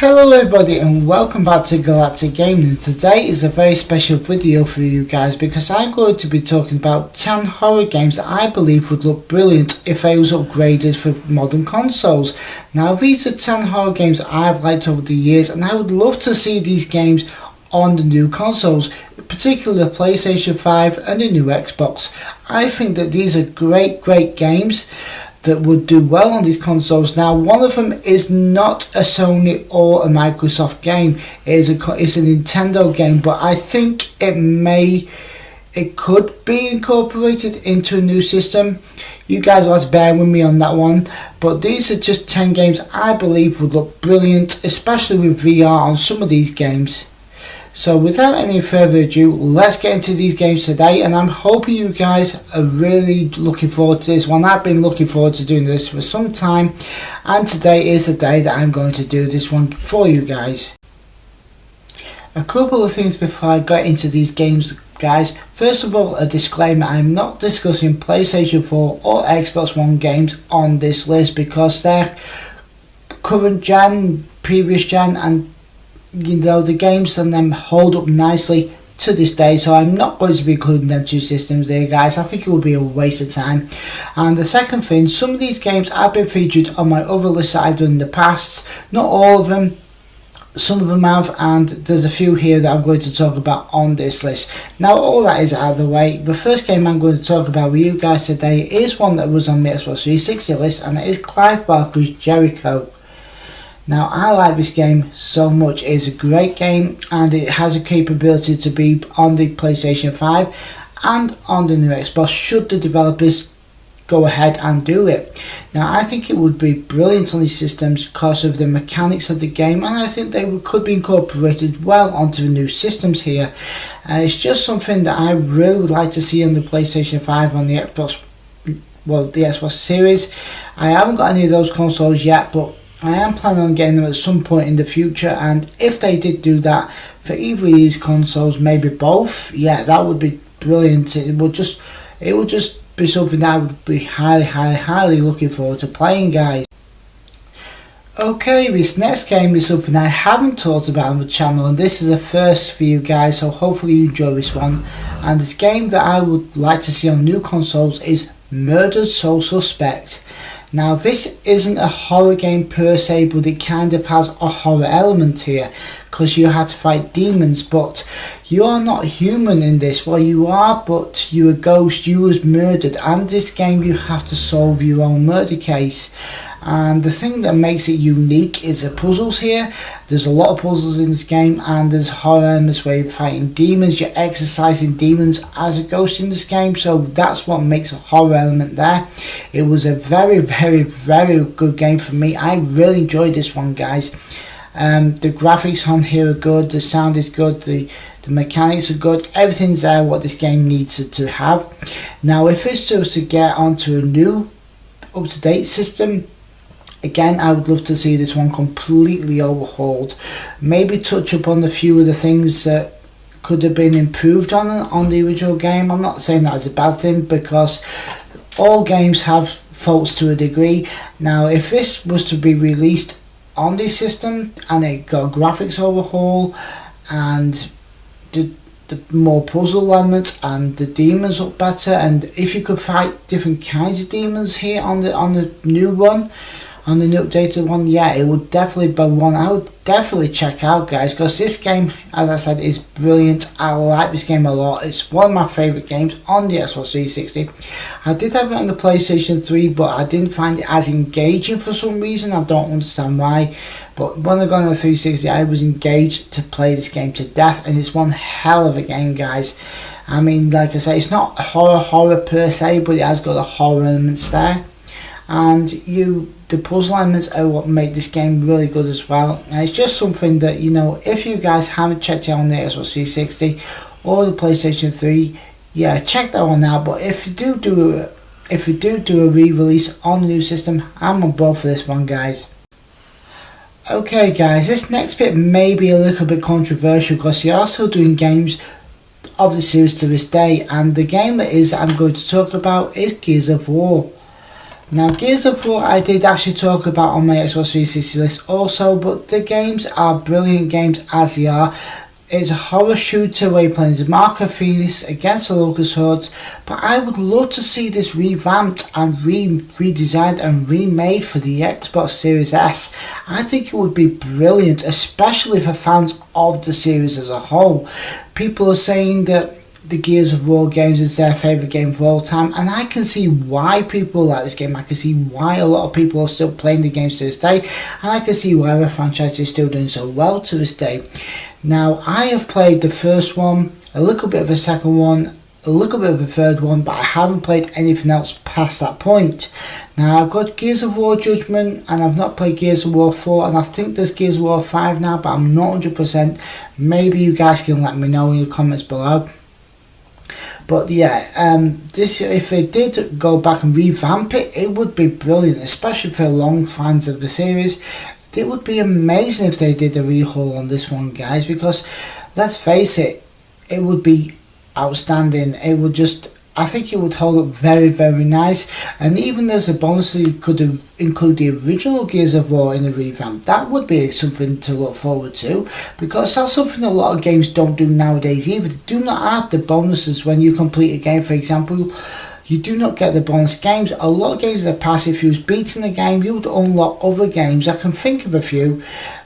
Hello everybody and welcome back to Galactic Gaming. Today is a very special video for you guys because I'm going to be talking about 10 horror games that I believe would look brilliant if they was upgraded for modern consoles. Now these are 10 horror games I've liked over the years and I would love to see these games on the new consoles, particularly the PlayStation 5 and the new Xbox. I think that these are great games that would do well on these consoles. Now one of them is not a Sony or a Microsoft game, it's a Nintendo game, but I think it could be incorporated into a new system. You guys will have to bear with me on that one, but these are just 10 games I believe would look brilliant, especially with VR on some of these games. So without any further ado, let's get into these games today, and I'm hoping you guys are really looking forward to this one. I've been looking forward to doing this for some time, and today is the day that I'm going to do this one for you guys. A couple of things before I get into these games, guys. First of all, a disclaimer: I'm not discussing PlayStation 4 or Xbox One games on this list because they're current gen, previous gen, and you know, the games on them hold up nicely to this day, so I'm not going to be including them two systems there, guys. I think it would be a waste of time. And the second thing, some of these games have been featured on my other lists that I've done in the past. Not all of them, some of them have, and there's a few here that I'm going to talk about on this list. Now all that is out of the way, the first game I'm going to talk about with you guys today is one that was on the Xbox 360 list, and it is Clive Barker's Jericho. Now I like this game so much. It's a great game and it has a capability to be on the PlayStation 5 and on the new Xbox should the developers go ahead and do it. Now I think it would be brilliant on these systems because of the mechanics of the game, and I think they could be incorporated well onto the new systems here. It's just something that I really would like to see on the PlayStation 5, on the Xbox, well, the Xbox Series. I haven't got any of those consoles yet, but I am planning on getting them at some point in the future, and if they did do that for either of these consoles, maybe both, yeah, that would be brilliant. It would just be something that I would be highly looking forward to playing, guys. Okay, this next game is something I haven't talked about on the channel, and this is a first for you guys, so hopefully you enjoy this one. And this game that I would like to see on new consoles is Murdered Soul Suspect. Now this isn't a horror game per se, but it kind of has a horror element here because you have to fight demons, but you are not human in this. Well, you are, but you're a ghost. You was murdered, and this game you have to solve your own murder case. And the thing that makes it unique is the puzzles here. There's a lot of puzzles in this game, and there's horror elements where you're fighting demons, you're exercising demons as a ghost in this game, so that's what makes a horror element there. It was a very good game for me. I really enjoyed this one, guys. The graphics on here are good, the sound is good, the mechanics are good, everything's there what this game needs to have. Now if it's just to get onto a new up-to-date system, again, I would love to see this one completely overhauled. Maybe touch up on a few of the things that could have been improved on the original game. I'm not saying that as a bad thing because all games have faults to a degree. Now, if this was to be released on this system and it got a graphics overhaul and the more puzzle elements and the demons look better, and if you could fight different kinds of demons here on the new one, on the new updated one, yeah, it would definitely be one I would definitely check out, guys, because this game, as I said, is brilliant. I like this game a lot. It's one of my favourite games on the Xbox 360. I did have it on the PlayStation 3, but I didn't find it as engaging for some reason. I don't understand why, but when I got on the 360, I was engaged to play this game to death, and it's one hell of a game, guys. I mean, like I say, it's not horror per se, but it has got the horror elements there, and the puzzle elements are what make this game really good as well. And it's just something that, you know, if you guys haven't checked it out on the Xbox 360 or the PlayStation 3, yeah, check that one out. But if you do a re-release on the new system, I'm on board for this one, guys. Okay, guys, this next bit may be a little bit controversial because they are still doing games of the series to this day, and the game that I'm going to talk about is Gears of War. Now, Gears of War I did actually talk about on my Xbox 360 list also, but the games are brilliant games as they are. It's a horror shooter where you're playing as Marco Phoenix against the Locust Hordes, but I would love to see this revamped and redesigned and remade for the Xbox Series S. I think it would be brilliant, especially for fans of the series as a whole. People are saying that the Gears of War games is their favourite game of all time, and I can see why people like this game. I can see why a lot of people are still playing the games to this day, and I can see why the franchise is still doing so well to this day. Now, I have played the first one, a little bit of the second one, a little bit of the third one, but I haven't played anything else past that point. Now, I've got Gears of War Judgment, and I've not played Gears of War 4, and I think there's Gears of War 5 now, but I'm not 100%. Maybe you guys can let me know in the comments below. But yeah, this, if they did go back and revamp it, it would be brilliant, especially for long fans of the series. It would be amazing if they did a rehaul on this one, guys, because let's face it, it would be outstanding. It would just, I think it would hold up very, very nice. And even there's a bonus that you could include the original Gears of War in the revamp. That would be something to look forward to, because that's something a lot of games don't do nowadays either. They do not have the bonuses when you complete a game. For example, you do not get the bonus games. A lot of games in the past, if you was beating the game, you would unlock other games. I can think of a few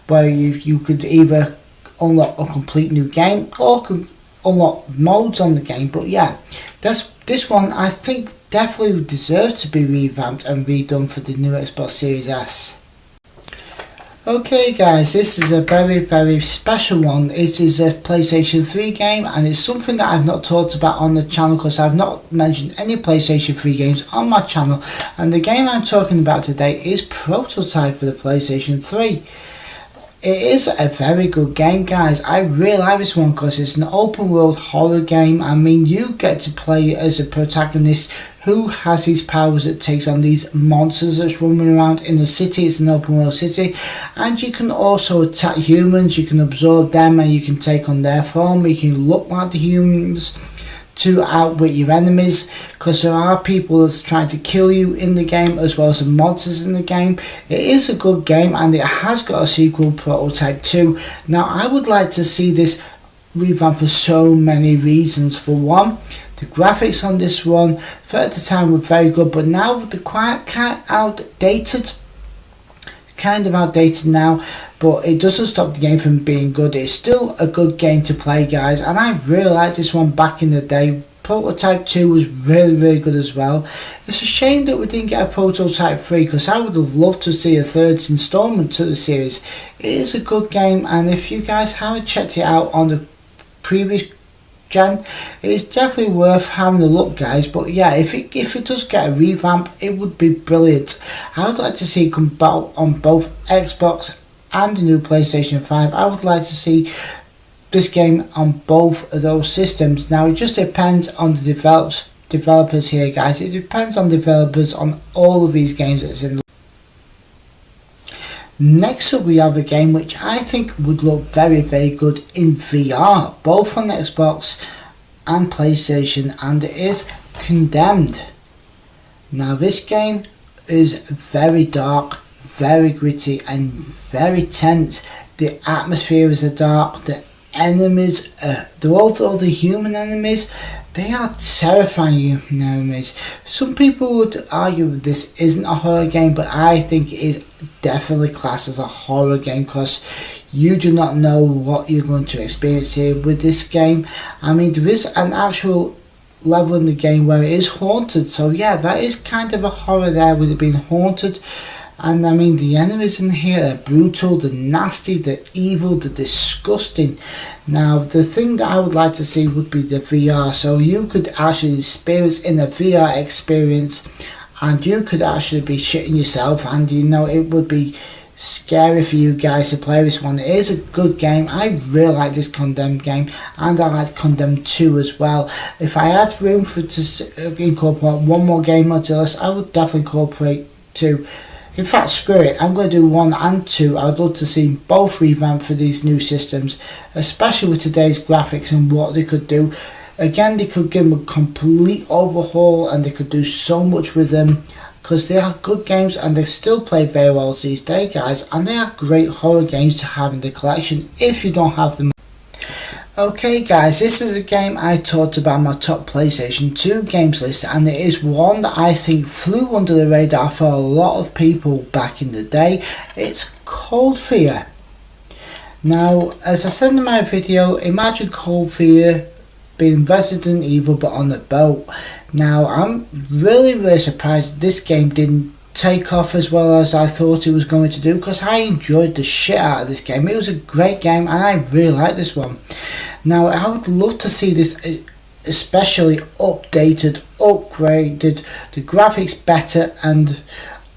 where you could either unlock a complete new game or could unlock modes on the game. But yeah, this one I think definitely deserves to be revamped and redone for the new Xbox Series S. Okay guys, this is a very, very special one. It is a PlayStation 3 game, and it's something that I've not talked about on the channel because I've not mentioned any PlayStation 3 games on my channel, and the game I'm talking about today is Prototype for the PlayStation 3. It is a very good game, guys. I really like this one because it's an open world horror game. I mean, you get to play as a protagonist who has these powers that takes on these monsters that's roaming around in the city. It's an open world city, and you can also attack humans. You can absorb them and you can take on their form. You can look like the humans to outwit your enemies, because there are people that's trying to kill you in the game as well as the monsters in the game. It is a good game, and it has got a sequel, Prototype 2. Now, I would like to see this revamped for so many reasons. For one, the graphics on this one for at the time were very good, but now they're quite outdated. Kind of outdated now, but it doesn't stop the game from being good. It's still a good game to play, guys, and I really liked this one back in the day. Prototype 2 was really, really good as well. It's a shame that we didn't get a Prototype 3, because I would have loved to see a third installment to the series. It is a good game, and if you guys haven't checked it out on the previous gen, it's definitely worth having a look, guys. But yeah, if it does get a revamp, it would be brilliant. I would like to see it come out on both Xbox and the new PlayStation 5. I would like to see this game on both of those systems. Now, it just depends on the developers here, guys. It depends on developers on all of these games that's in. Next up, we have a game which I think would look very, very good in VR, both on Xbox and PlayStation, and it is Condemned. Now, this game is very dark, very gritty, and very tense. The atmosphere is dark. The enemies, although the human enemies, they are terrifying human enemies. Some people would argue that this isn't a horror game, but I think it is definitely classed as a horror game, because you do not know what you're going to experience here with this game. I mean, there is an actual level in the game where it is haunted, so yeah, that is kind of a horror there with it being haunted. And I mean, the enemies in here are brutal, they're nasty, they're evil, they're disgusting. Now, the thing that I would like to see would be the VR, so you could actually experience in a VR experience, and you could actually be shitting yourself, and you know, it would be scary for you guys to play this one. It is a good game. I really like this Condemned game, and I like Condemned 2 as well. If I had room to incorporate one more game onto the list, I would definitely incorporate 2. In fact, screw it, I'm going to do 1 and 2. I would love to see both revamped for these new systems, especially with today's graphics and what they could do. Again, they could give them a complete overhaul, and they could do so much with them. because they are good games and they still play very well these days, guys, and they are great horror games to have in the collection if you don't have them. Okay guys, this is a game I talked about my top PlayStation 2 games list, and it is one that I think flew under the radar for a lot of people back in the day. It's Cold Fear. Now, as I said in my video, imagine Cold Fear being Resident Evil but on a boat. Now, I'm really surprised this game didn't take off as well as I thought it was going to do, because I enjoyed the shit out of this game. It was a great game and I really like this one. Now, I would love to see this especially updated, upgraded, the graphics better, and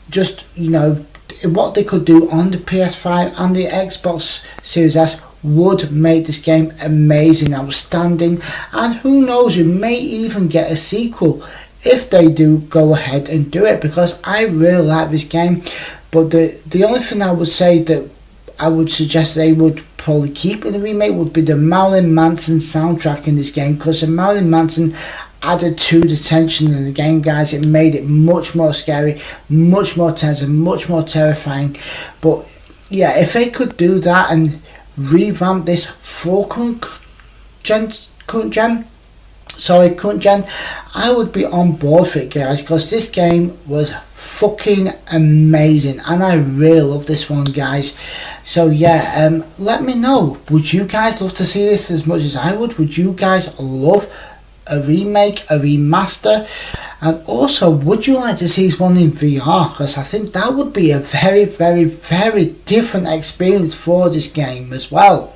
just, you know, what they could do on the PS5 and the Xbox Series S would make this game amazing, outstanding, and who knows, we may even get a sequel if they do go ahead and do it, because I really like this game. But the only thing I would say that I would suggest they would probably keep in the remake would be the Marilyn Manson soundtrack in this game, because the Marilyn Manson added to the tension in the game, guys. It made it much more scary, much more tense, and much more terrifying. But yeah, if they could do that and revamp this for current gen, I would be on board for it, guys, because this game was fucking amazing and I really love this one, guys. So yeah, let me know, would you guys love to see this as much as I would? Would you guys love a remake, a remaster? And also, would you like to see this one in VR? Because I think that would be a very different experience for this game as well.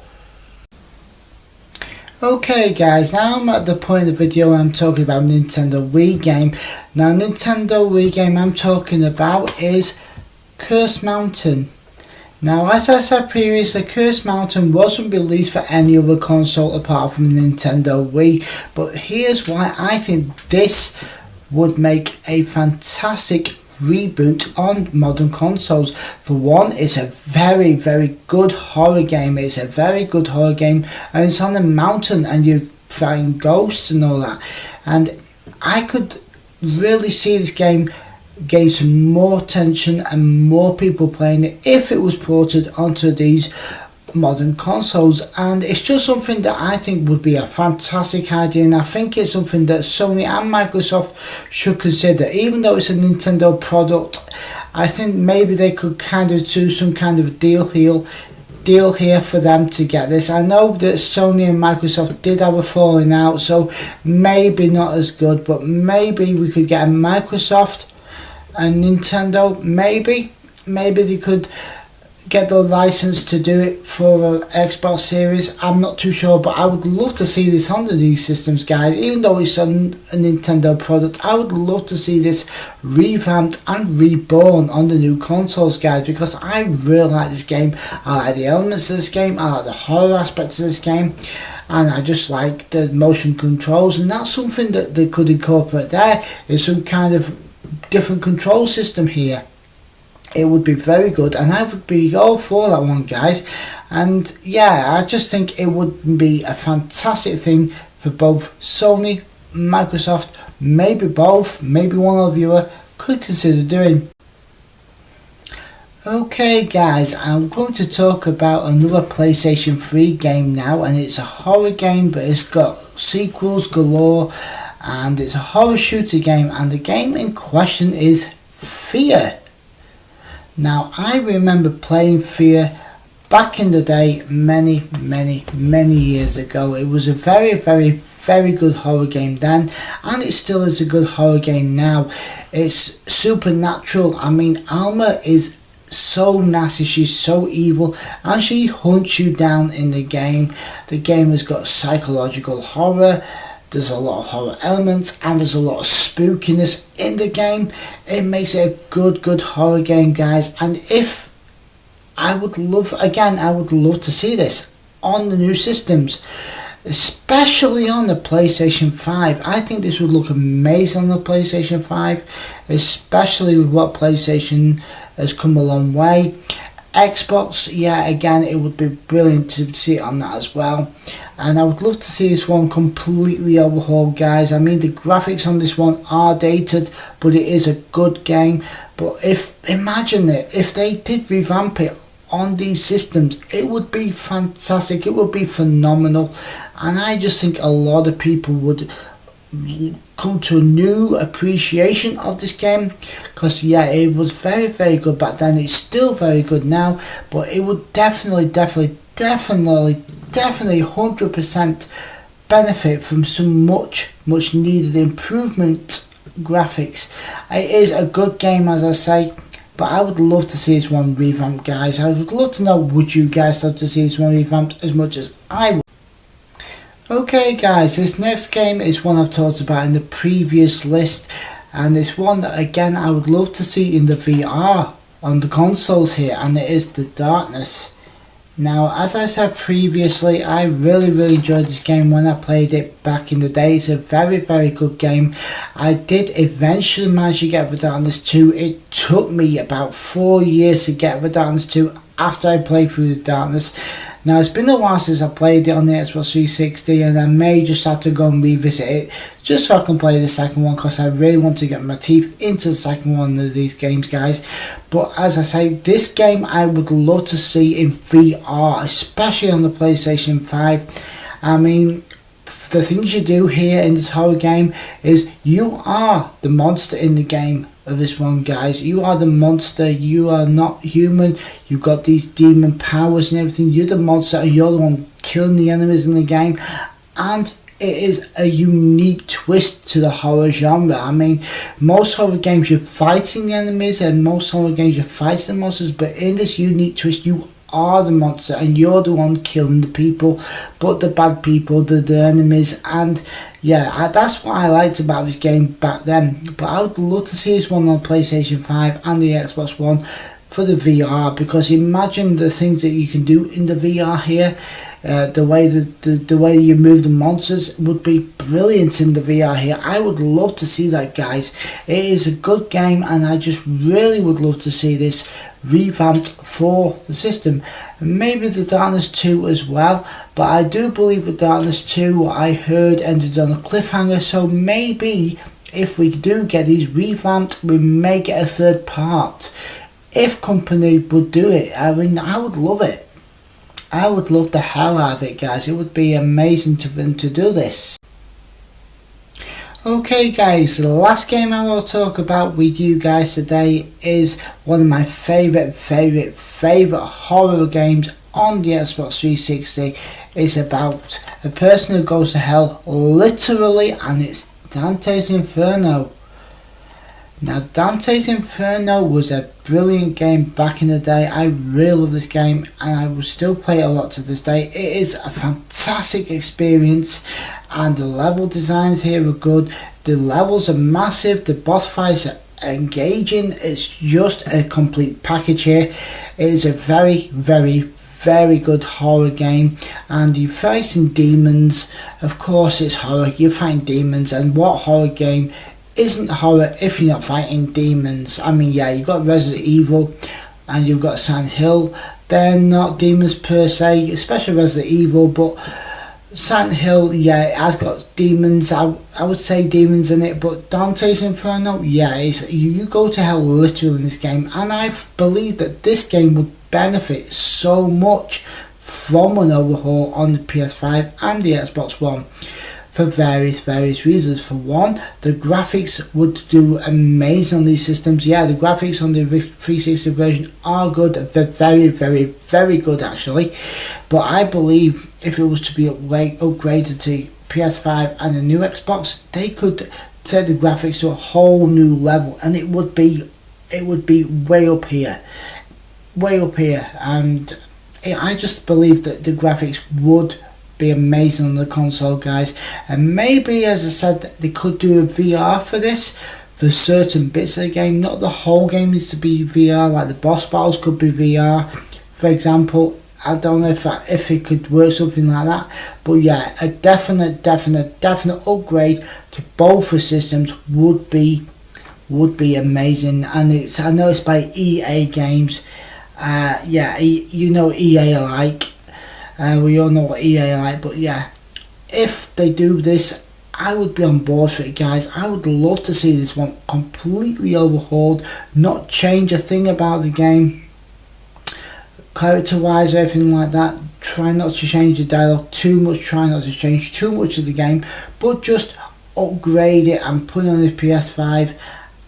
Okay guys, now I'm at the point of the video where I'm talking about Nintendo Wii game. Now, Nintendo Wii game I'm talking about is Cursed Mountain. Now, as I said previously, Cursed Mountain wasn't released for any other console apart from Nintendo Wii, but here's why I think this would make a fantastic reboot on modern consoles. For one, it's a very good horror game. It's a very good horror game, and it's on a mountain and you're fighting ghosts and all that, and I could really see this game gain some more attention and more people playing it if it was ported onto these modern consoles. And it's just something that I think would be a fantastic idea, and I think it's something that Sony and Microsoft should consider. Even though it's a Nintendo product, I think maybe they could kind of do some kind of deal here for them to get this. I know that Sony and Microsoft did have a falling out, so maybe not as good, but maybe we could get a Microsoft and Nintendo, maybe they could get the license to do it for Xbox Series. I'm not too sure, but I would love to see this on these systems, guys. Even though it's a Nintendo product, I would love to see this revamped and reborn on the new consoles, guys, because I really like this game. I like the elements of this game, I like the horror aspects of this game, and I just like the motion controls, and that's something that they could incorporate there, is some kind of different control system here. It would be very good, and I would be all for that one, guys. And yeah, I just think it would be a fantastic thing for both Sony, Microsoft, maybe both, maybe one of you could consider doing. Okay guys, I'm going to talk about another PlayStation 3 game now, and it's a horror game, but it's got sequels galore, and it's a horror shooter game, and the game in question is Fear. Now, I remember playing Fear back in the day, many years ago. It was a very good horror game then, and it still is a good horror game now. It's supernatural. I mean, Alma is so nasty, she's so evil, and she hunts you down in the game. The game has got psychological horror. There's a lot of horror elements, and there's a lot of spookiness in the game. It makes it a good horror game, guys. And I would love to see this on the new systems, especially on the PlayStation 5. I think this would look amazing on the PlayStation 5, especially with what PlayStation has come a long way. Xbox, yeah, again, it would be brilliant to see it on that as well. And I would love to see this one completely overhauled, guys. I mean, the graphics on this one are dated, but it is a good game. But imagine it, if they did revamp it on these systems, it would be fantastic. It would be phenomenal. And I just think a lot of people would come to a new appreciation of this game, because yeah, it was very, very good back then. It's still very good now, but it would definitely 100% benefit from some much needed improvement graphics. It is a good game, as I say, but I would love to see this one revamped, guys. I would love to know, would you guys love to see this one revamped as much as I would? Okay guys, this next game is one I've talked about in the previous list, and it's one that again I would love to see in the VR on the consoles here, and it is The Darkness. Now, as I said previously, I really enjoyed this game when I played it back in the day. It's a very good game. I did eventually manage to get The Darkness 2. It took me about 4 years to get The Darkness 2 after I played through The Darkness. Now, it's been a while since I played it on the Xbox 360, and I may just have to go and revisit it just so I can play the second one, because I really want to get my teeth into the second one of these games, guys. But as I say, this game I would love to see in VR, especially on the PlayStation 5. I mean, the things you do here in this horror game is you are the monster in the game of this one, guys. You are the monster. You are not human. You've got these demon powers and everything. You're the monster, and you're the one killing the enemies in the game. And it is a unique twist to the horror genre. I mean, most horror games you're fighting the enemies, and most horror games you're fighting the monsters, but in this unique twist, you are the monster and you're the one killing the people, but the bad people, the enemies. And yeah, that's what I liked about this game back then. But I would love to see this one on PlayStation 5 and the Xbox One for the VR, because imagine the things that you can do in the VR here. The way you move the monsters would be brilliant in the VR here. I would love to see that, guys. It is a good game, and I just really would love to see this revamped for the system. Maybe The Darkness 2 as well, but I do believe The Darkness 2, I heard, ended on a cliffhanger, so maybe if we do get these revamped, we may get a third part. If company would do it, I mean, I would love it. I would love the hell out of it, guys. It would be amazing to them to do this. Okay guys, the last game I will talk about with you guys today is one of my favourite horror games on the Xbox 360. It's about a person who goes to hell, literally, and it's Dante'S Inferno. Now, Dante'S Inferno was a brilliant game back in the day. I really love this game, and I will still play it a lot to this day. It is a fantastic experience, and the level designs here are good. The levels are massive, the boss fights are engaging. It's just a complete package here. It is a very good horror game, and you're fighting demons. Of course it's horror, you're fighting demons, and what horror game isn't horror if you're not fighting demons? I mean, yeah, you've got Resident Evil and you've got Silent Hill. They're not demons per se, especially Resident Evil, but Silent Hill, yeah, it has got demons. I would say demons in it, but Dante'S Inferno, yeah, you go to hell literally in this game, and I believe that this game would benefit so much from an overhaul on the PS5 and the Xbox One. For various reasons. For one, the graphics would do amazing on these systems. Yeah, the graphics on the 360 version are good, very good actually. But I believe if it was to be upgraded to PS5 and a new Xbox, they could take the graphics to a whole new level, and it would be way up here, and I just believe that the graphics would be amazing on the console, guys. And maybe, as I said, they could do a VR for this, for certain bits of the game. Not the whole game needs to be VR, like the boss battles could be VR, for example. I don't know if it could work something like that, but yeah, a definite upgrade to both the systems would be amazing. And I know it's by EA Games, Yeah, you know EA are like. We all know what EA are like, but yeah, if they do this, I would be on board for it, guys. I would love to see this one completely overhauled, not change a thing about the game. Character wise or everything like that, try not to change the dialogue too much, try not to change too much of the game, but just upgrade it and put it on the PS5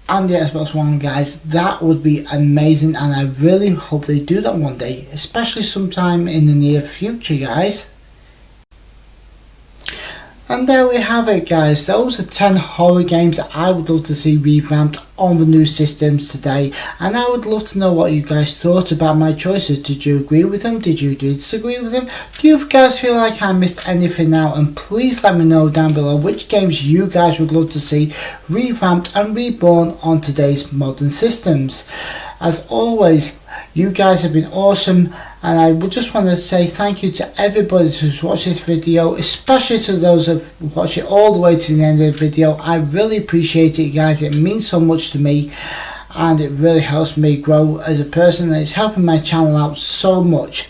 and the Xbox One, guys. That would be amazing, and I really hope they do that one day, especially sometime in the near future, guys. And there we have it, guys. Those are 10 horror games that I would love to see revamped on the new systems today, and I would love to know what you guys thought about my choices. Did you agree with them? Did you disagree with them? Do you guys feel like I missed anything out? And please let me know down below which games you guys would love to see revamped and reborn on today's modern systems. As always, you guys have been awesome, and I would just want to say thank you to everybody who's watched this video, especially to those who have watched it all the way to the end of the video. I really appreciate it, guys. It means so much to me, and it really helps me grow as a person, and it's helping my channel out so much.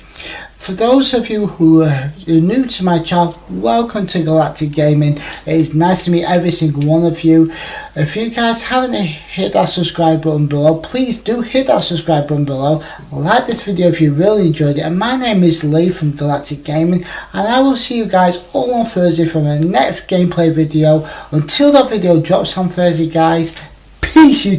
For those of you who are new to my channel, welcome to Galactic Gaming. It is nice to meet every single one of you. If you guys haven't hit that subscribe button below, please do hit that subscribe button below. Like this video if you really enjoyed it. And my name is Lee from Galactic Gaming, and I will see you guys all on Thursday for the next gameplay video. Until that video drops on Thursday, guys, peace you.